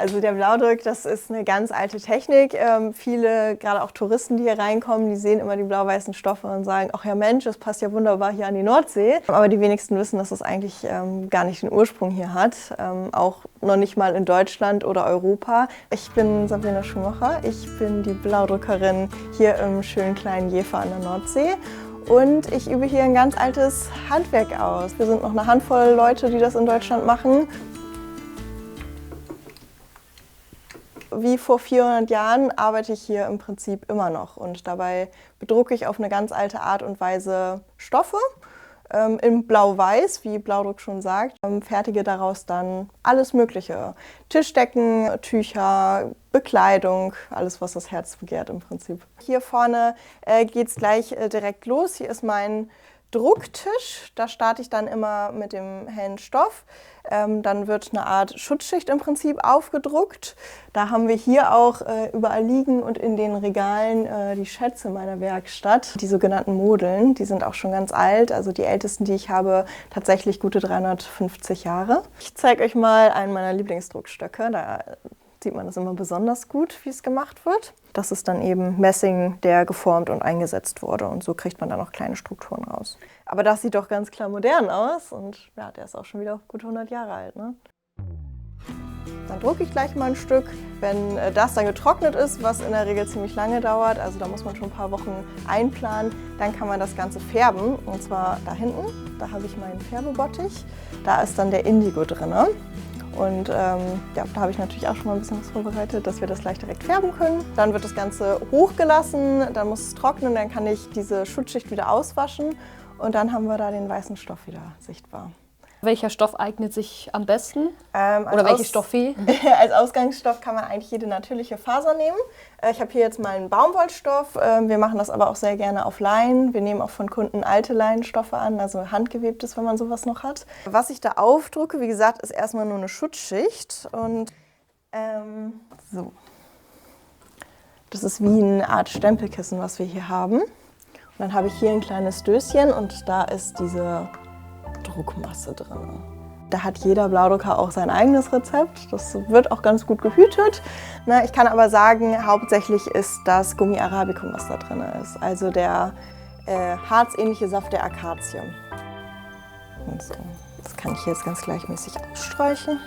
also der Blaudruck, das ist eine ganz alte Technik. Viele, gerade auch Touristen, die hier reinkommen, die sehen immer die blau-weißen Stoffe und sagen, ach ja Mensch, das passt ja wunderbar hier an die Nordsee. Aber die wenigsten wissen, dass es eigentlich gar nicht den Ursprung hier hat. Auch noch nicht mal in Deutschland oder Europa. Ich bin Sabrina Schumacher, ich bin die Blaudruckerin hier im schönen kleinen Jever an der Nordsee. Und ich übe hier ein ganz altes Handwerk aus. Wir sind noch eine Handvoll Leute, die das in Deutschland machen. Wie vor 400 Jahren arbeite ich hier im Prinzip immer noch. Und dabei bedrucke ich auf eine ganz alte Art und Weise Stoffe. In Blau-Weiß, wie Blaudruck schon sagt, fertige daraus dann alles Mögliche. Tischdecken, Tücher, Bekleidung, alles was das Herz begehrt im Prinzip. Hier vorne geht es gleich direkt los. Hier ist mein Drucktisch. Da starte ich dann immer mit dem hellen Stoff. Dann wird eine Art Schutzschicht im Prinzip aufgedruckt. Da haben wir hier auch überall liegen und in den Regalen die Schätze meiner Werkstatt. Die sogenannten Modeln, die sind auch schon ganz alt. Also die ältesten, die ich habe, tatsächlich gute 350 Jahre. Ich zeige euch mal einen meiner Lieblingsdruckstöcke. Da sieht man das immer besonders gut, wie es gemacht wird. Das ist dann eben Messing, der geformt und eingesetzt wurde. Und so kriegt man dann auch kleine Strukturen raus. Aber das sieht doch ganz klar modern aus. Und ja, der ist auch schon wieder gut 100 Jahre alt, ne? Dann drucke ich gleich mal ein Stück. Wenn das dann getrocknet ist, was in der Regel ziemlich lange dauert, also da muss man schon ein paar Wochen einplanen, dann kann man das Ganze färben. Und zwar da hinten, da habe ich meinen Färbebottich. Da ist dann der Indigo drin. Und ja, da habe ich natürlich auch schon mal ein bisschen was vorbereitet, dass wir das gleich direkt färben können. Dann wird das Ganze hochgelassen, dann muss es trocknen, dann kann ich diese Schutzschicht wieder auswaschen und dann haben wir da den weißen Stoff wieder sichtbar. Welcher Stoff eignet sich am besten? Oder welche Stoffe? Als Ausgangsstoff kann man eigentlich jede natürliche Faser nehmen. Ich habe hier jetzt mal einen Baumwollstoff. Wir machen das aber auch sehr gerne auf Leinen. Wir nehmen auch von Kunden alte Leinenstoffe an, also handgewebtes, wenn man sowas noch hat. Was ich da aufdrucke, wie gesagt, ist erstmal nur eine Schutzschicht. Und so. Das ist wie eine Art Stempelkissen, was wir hier haben. Und dann habe ich hier ein kleines Döschen und da ist diese Druckmasse drin. Da hat jeder Blaudrucker auch sein eigenes Rezept. Das wird auch ganz gut gehütet. Ich kann aber sagen, hauptsächlich ist das Gummi Arabicum, was da drin ist. Also der harzähnliche Saft der Akazie. Und so. Das kann ich hier jetzt ganz gleichmäßig ausstreichen.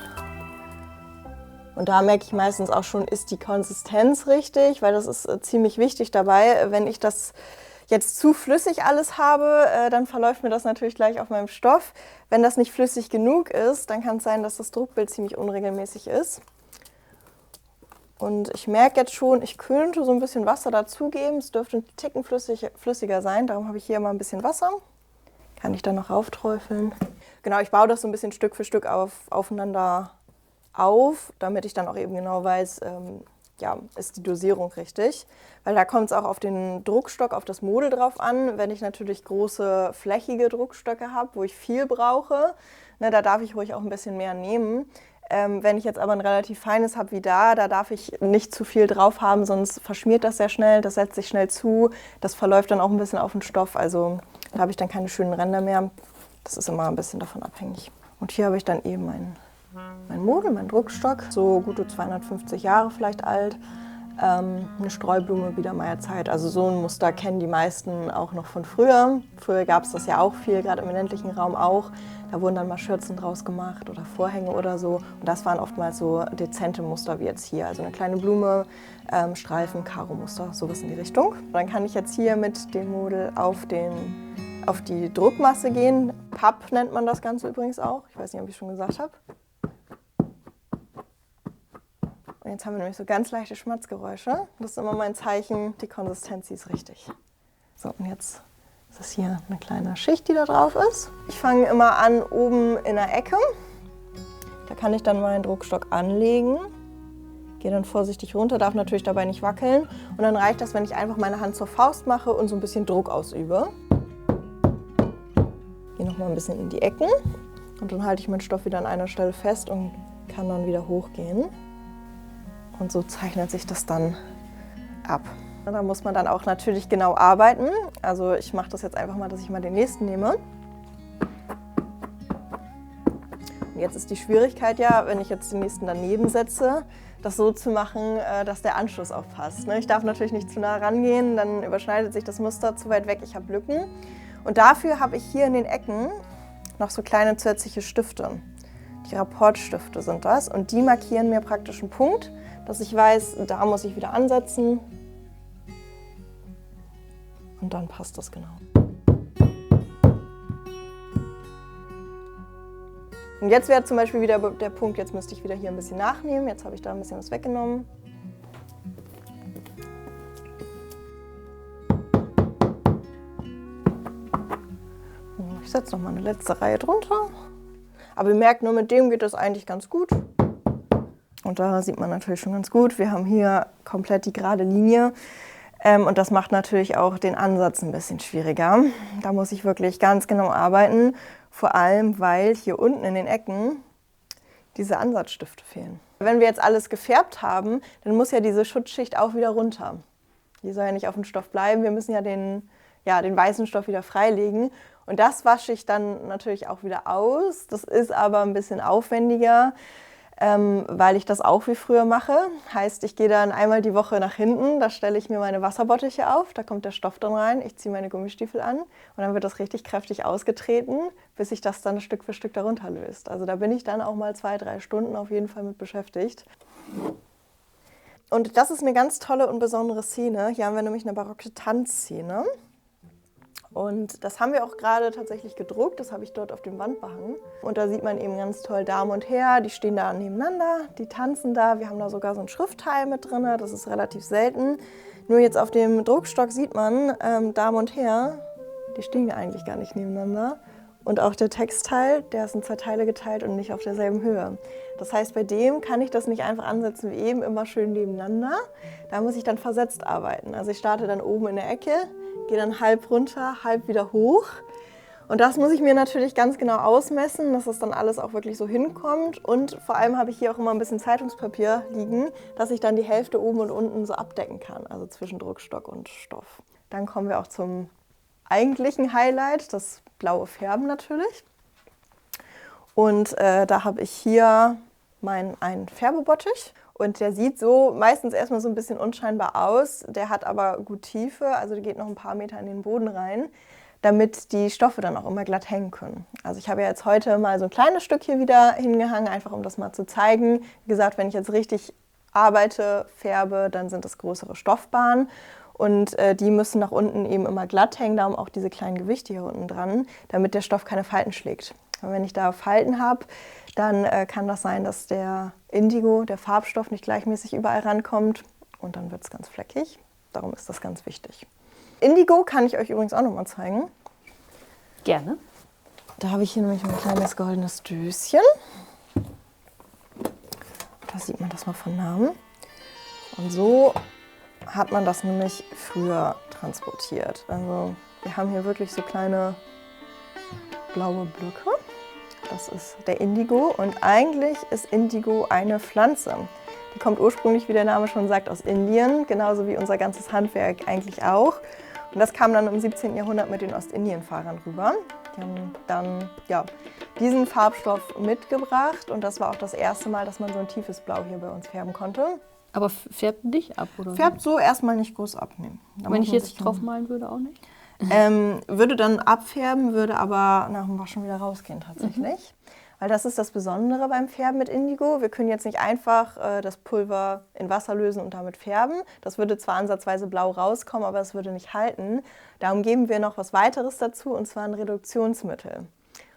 Und da merke ich meistens auch schon, ist die Konsistenz richtig, weil das ist ziemlich wichtig dabei. Wenn ich das jetzt zu flüssig alles habe, dann verläuft mir das natürlich gleich auf meinem Stoff. Wenn das nicht flüssig genug ist, dann kann es sein, dass das Druckbild ziemlich unregelmäßig ist. Und ich merke jetzt schon, ich könnte so ein bisschen Wasser dazugeben. Es dürfte ein Ticken flüssiger sein, darum habe ich hier mal ein bisschen Wasser. Kann ich dann noch aufträufeln. Genau, ich baue das so ein bisschen Stück für Stück aufeinander auf, damit ich dann auch eben genau weiß, ja, ist die Dosierung richtig? Weil da kommt es auch auf den Druckstock, auf das Model drauf an. Wenn ich natürlich große, flächige Druckstöcke habe, wo ich viel brauche, da darf ich ruhig auch ein bisschen mehr nehmen. Wenn ich jetzt aber ein relativ feines habe wie da darf ich nicht zu viel drauf haben, sonst verschmiert das sehr schnell, das setzt sich schnell zu. Das verläuft dann auch ein bisschen auf den Stoff, also da habe ich dann keine schönen Ränder mehr. Das ist immer ein bisschen davon abhängig. Und hier habe ich dann eben mein Model, mein Druckstock, so gute 250 Jahre vielleicht alt. Eine Streublume Biedermeierzeit. Also so ein Muster kennen die meisten auch noch von früher. Früher gab es das ja auch viel, gerade im ländlichen Raum auch. Da wurden dann mal Schürzen draus gemacht oder Vorhänge oder so. Und das waren oftmals so dezente Muster wie jetzt hier. Also eine kleine Blume, Streifen, Karo-Muster, sowas in die Richtung. Dann kann ich jetzt hier mit dem Model auf die Druckmasse gehen. Papp nennt man das Ganze übrigens auch. Ich weiß nicht, ob ich schon gesagt habe. Und jetzt haben wir nämlich so ganz leichte Schmatzgeräusche. Das ist immer mein Zeichen, die Konsistenz ist richtig. So, und jetzt ist das hier eine kleine Schicht, die da drauf ist. Ich fange immer an oben in der Ecke. Da kann ich dann meinen Druckstock anlegen. Gehe dann vorsichtig runter, darf natürlich dabei nicht wackeln. Und dann reicht das, wenn ich einfach meine Hand zur Faust mache und so ein bisschen Druck ausübe. Gehe nochmal ein bisschen in die Ecken. Und dann halte ich meinen Stoff wieder an einer Stelle fest und kann dann wieder hochgehen. Und so zeichnet sich das dann ab. Da muss man dann auch natürlich genau arbeiten. Also ich mache das jetzt einfach mal, dass ich mal den nächsten nehme. Und jetzt ist die Schwierigkeit ja, wenn ich jetzt den nächsten daneben setze, das so zu machen, dass der Anschluss auch passt. Ich darf natürlich nicht zu nah rangehen, dann überschneidet sich das Muster zu weit weg, ich habe Lücken. Und dafür habe ich hier in den Ecken noch so kleine zusätzliche Stifte. Die Rapportstifte sind das und die markieren mir praktisch einen Punkt, dass ich weiß, da muss ich wieder ansetzen und dann passt das genau. Und jetzt wäre zum Beispiel wieder der Punkt, jetzt müsste ich wieder hier ein bisschen nachnehmen, jetzt habe ich da ein bisschen was weggenommen. Ich setze noch mal eine letzte Reihe drunter. Aber ihr merkt, nur mit dem geht das eigentlich ganz gut. Und da sieht man natürlich schon ganz gut, wir haben hier komplett die gerade Linie. Und das macht natürlich auch den Ansatz ein bisschen schwieriger. Da muss ich wirklich ganz genau arbeiten. Vor allem, weil hier unten in den Ecken diese Ansatzstifte fehlen. Wenn wir jetzt alles gefärbt haben, dann muss ja diese Schutzschicht auch wieder runter. Die soll ja nicht auf dem Stoff bleiben. Wir müssen ja den weißen Stoff wieder freilegen. Und das wasche ich dann natürlich auch wieder aus. Das ist aber ein bisschen aufwendiger, weil ich das auch wie früher mache. Heißt, ich gehe dann einmal die Woche nach hinten, da stelle ich mir meine Wasserbottiche auf, da kommt der Stoff dann rein, ich ziehe meine Gummistiefel an und dann wird das richtig kräftig ausgetreten, bis sich das dann Stück für Stück darunter löst. Also da bin ich dann auch mal 2-3 Stunden auf jeden Fall mit beschäftigt. Und das ist eine ganz tolle und besondere Szene. Hier haben wir nämlich eine barocke Tanzszene. Und das haben wir auch gerade tatsächlich gedruckt, das habe ich dort auf dem Wand behangen. Und da sieht man eben ganz toll Dame und Herr, die stehen da nebeneinander, die tanzen da. Wir haben da sogar so ein Schriftteil mit drin, das ist relativ selten. Nur jetzt auf dem Druckstock sieht man, Dame und Herr, die stehen ja eigentlich gar nicht nebeneinander. Und auch der Textteil, der ist in 2 Teile geteilt und nicht auf derselben Höhe. Das heißt, bei dem kann ich das nicht einfach ansetzen wie eben, immer schön nebeneinander. Da muss ich dann versetzt arbeiten. Also ich starte dann oben in der Ecke, gehe dann halb runter, halb wieder hoch. Und das muss ich mir natürlich ganz genau ausmessen, dass das dann alles auch wirklich so hinkommt. Und vor allem habe ich hier auch immer ein bisschen Zeitungspapier liegen, dass ich dann die Hälfte oben und unten so abdecken kann, also zwischen Druckstock und Stoff. Dann kommen wir auch zum eigentlichen Highlight, das blaue Färben natürlich. Und da habe ich hier einen Färbebottich. Und der sieht so meistens erstmal so ein bisschen unscheinbar aus. Der hat aber gut Tiefe, also der geht noch ein paar Meter in den Boden rein, damit die Stoffe dann auch immer glatt hängen können. Also ich habe ja jetzt heute mal so ein kleines Stück hier wieder hingehangen, einfach um das mal zu zeigen. Wie gesagt, wenn ich jetzt richtig arbeite, färbe, dann sind das größere Stoffbahnen. Und die müssen nach unten eben immer glatt hängen, darum auch diese kleinen Gewichte hier unten dran, damit der Stoff keine Falten schlägt. Und wenn ich da Falten habe, dann kann das sein, dass der Indigo, der Farbstoff, nicht gleichmäßig überall rankommt und dann wird es ganz fleckig. Darum ist das ganz wichtig. Indigo kann ich euch übrigens auch noch mal zeigen. Gerne. Da habe ich hier nämlich ein kleines goldenes Döschen. Da sieht man das mal von Namen. Und so hat man das nämlich früher transportiert. Also wir haben hier wirklich so kleine blaue Blöcke. Das ist der Indigo und eigentlich ist Indigo eine Pflanze. Die kommt ursprünglich, wie der Name schon sagt, aus Indien, genauso wie unser ganzes Handwerk eigentlich auch. Und das kam dann im 17. Jahrhundert mit den Ostindienfahrern rüber. Die haben dann diesen Farbstoff mitgebracht und das war auch das erste Mal, dass man so ein tiefes Blau hier bei uns färben konnte. Aber färbt nicht ab, oder? Färbt so erstmal nicht groß ab. Nee. Wenn ich jetzt drauf malen würde, auch nicht? Würde dann abfärben, würde aber nach dem Waschen wieder rausgehen tatsächlich. Weil das ist das Besondere beim Färben mit Indigo. Wir können jetzt nicht einfach das Pulver in Wasser lösen und damit färben. Das würde zwar ansatzweise blau rauskommen, aber es würde nicht halten. Darum geben wir noch was weiteres dazu, und zwar ein Reduktionsmittel.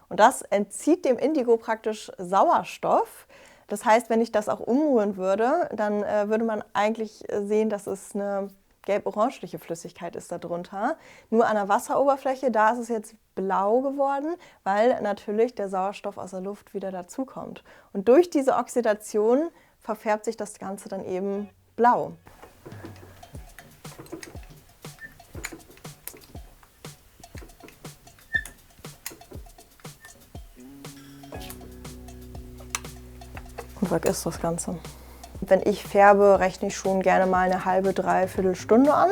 Und das entzieht dem Indigo praktisch Sauerstoff. Das heißt, wenn ich das auch umrühren würde, dann würde man eigentlich sehen, dass es eine gelb-orangeliche Flüssigkeit ist darunter. Nur an der Wasseroberfläche, da ist es jetzt blau geworden, weil natürlich der Sauerstoff aus der Luft wieder dazukommt. Und durch diese Oxidation verfärbt sich das Ganze dann eben blau. Und weg ist das Ganze. Wenn ich färbe, rechne ich schon gerne mal eine halbe, dreiviertel Stunde an.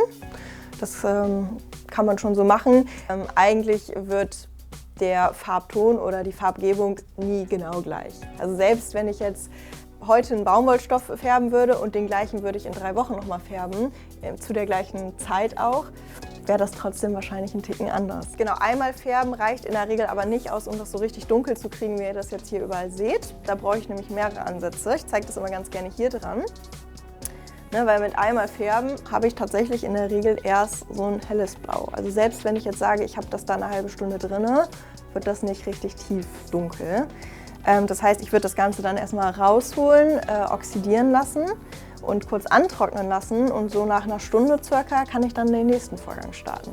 Das kann man schon so machen. Eigentlich wird der Farbton oder die Farbgebung nie genau gleich. Also selbst wenn ich jetzt heute einen Baumwollstoff färben würde und den gleichen würde ich in 3 Wochen nochmal färben, zu der gleichen Zeit auch, wäre das trotzdem wahrscheinlich ein Ticken anders. Genau, einmal färben reicht in der Regel aber nicht aus, um das so richtig dunkel zu kriegen, wie ihr das jetzt hier überall seht. Da brauche ich nämlich mehrere Ansätze. Ich zeige das immer ganz gerne hier dran. Ne, weil mit einmal färben habe ich tatsächlich in der Regel erst so ein helles Blau. Also selbst wenn ich jetzt sage, ich habe das da eine halbe Stunde drin, wird das nicht richtig tief dunkel. Das heißt, ich würde das Ganze dann erstmal rausholen, oxidieren lassen und kurz antrocknen lassen und so nach einer Stunde circa kann ich dann den nächsten Vorgang starten.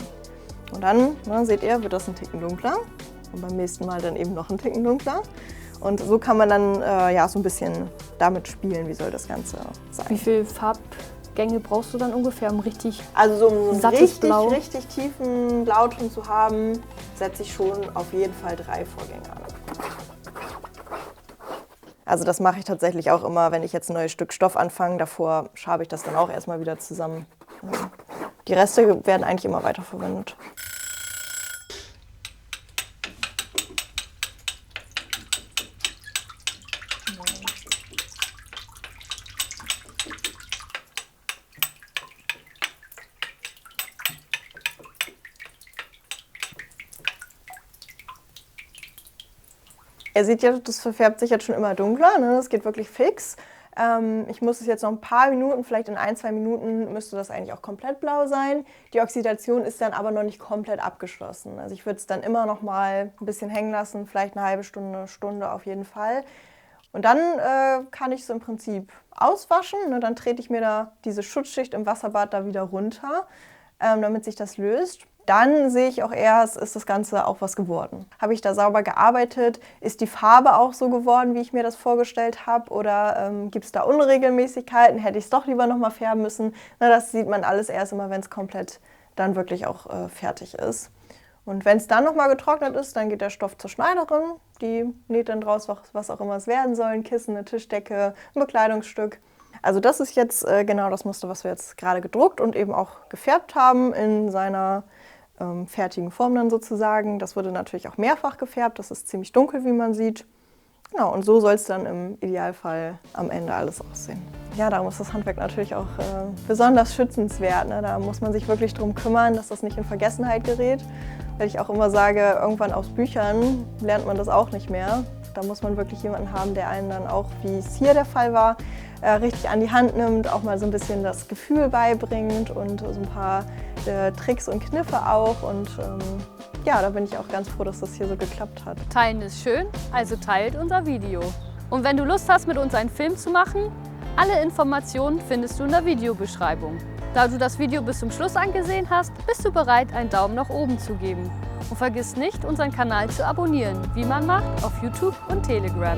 Und dann, seht ihr, wird das ein Ticken dunkler und beim nächsten Mal dann eben noch ein Ticken dunkler. Und so kann man dann so ein bisschen damit spielen, wie soll das Ganze sein. Wie viele Farbgänge brauchst du dann ungefähr, um richtig also um so einen richtig tiefen Blauton zu haben, setze ich schon auf jeden Fall 3 Vorgänge an. Also das mache ich tatsächlich auch immer, wenn ich jetzt ein neues Stück Stoff anfange. Davor schabe ich das dann auch erstmal wieder zusammen. Die Reste werden eigentlich immer weiterverwendet. Ihr seht ja, das verfärbt sich jetzt schon immer dunkler, ne? Das geht wirklich fix. Ich muss es jetzt noch ein paar Minuten, vielleicht in 1, 2 Minuten müsste das eigentlich auch komplett blau sein. Die Oxidation ist dann aber noch nicht komplett abgeschlossen. Also ich würde es dann immer noch mal ein bisschen hängen lassen, vielleicht eine halbe Stunde, Stunde auf jeden Fall. Und dann kann ich es im Prinzip auswaschen, ne? Dann trete ich mir da diese Schutzschicht im Wasserbad da wieder runter, damit sich das löst. Dann sehe ich auch erst, ist das Ganze auch was geworden. Habe ich da sauber gearbeitet? Ist die Farbe auch so geworden, wie ich mir das vorgestellt habe? Oder gibt es da Unregelmäßigkeiten? Hätte ich es doch lieber nochmal färben müssen? Na, das sieht man alles erst immer, wenn es komplett dann wirklich auch fertig ist. Und wenn es dann nochmal getrocknet ist, dann geht der Stoff zur Schneiderin. Die näht dann draus, was auch immer es werden soll. Ein Kissen, eine Tischdecke, ein Bekleidungsstück. Also das ist jetzt genau das Muster, was wir jetzt gerade gedruckt und eben auch gefärbt haben in seiner fertigen Form dann sozusagen. Das wurde natürlich auch mehrfach gefärbt, das ist ziemlich dunkel, wie man sieht. Genau, und so soll es dann im Idealfall am Ende alles aussehen. Ja, darum ist das Handwerk natürlich auch besonders schützenswert. Ne? Da muss man sich wirklich drum kümmern, dass das nicht in Vergessenheit gerät. Weil ich auch immer sage, irgendwann aus Büchern lernt man das auch nicht mehr. Da muss man wirklich jemanden haben, der einen dann auch, wie es hier der Fall war, richtig an die Hand nimmt, auch mal so ein bisschen das Gefühl beibringt und so ein paar Tricks und Kniffe auch. Und ja, da bin ich auch ganz froh, dass das hier so geklappt hat. Teilen ist schön, also teilt unser Video. Und wenn du Lust hast, mit uns einen Film zu machen, alle Informationen findest du in der Videobeschreibung. Da du das Video bis zum Schluss angesehen hast, bist du bereit, einen Daumen nach oben zu geben. Und vergiss nicht, unseren Kanal zu abonnieren, wie man macht auf YouTube und Telegram.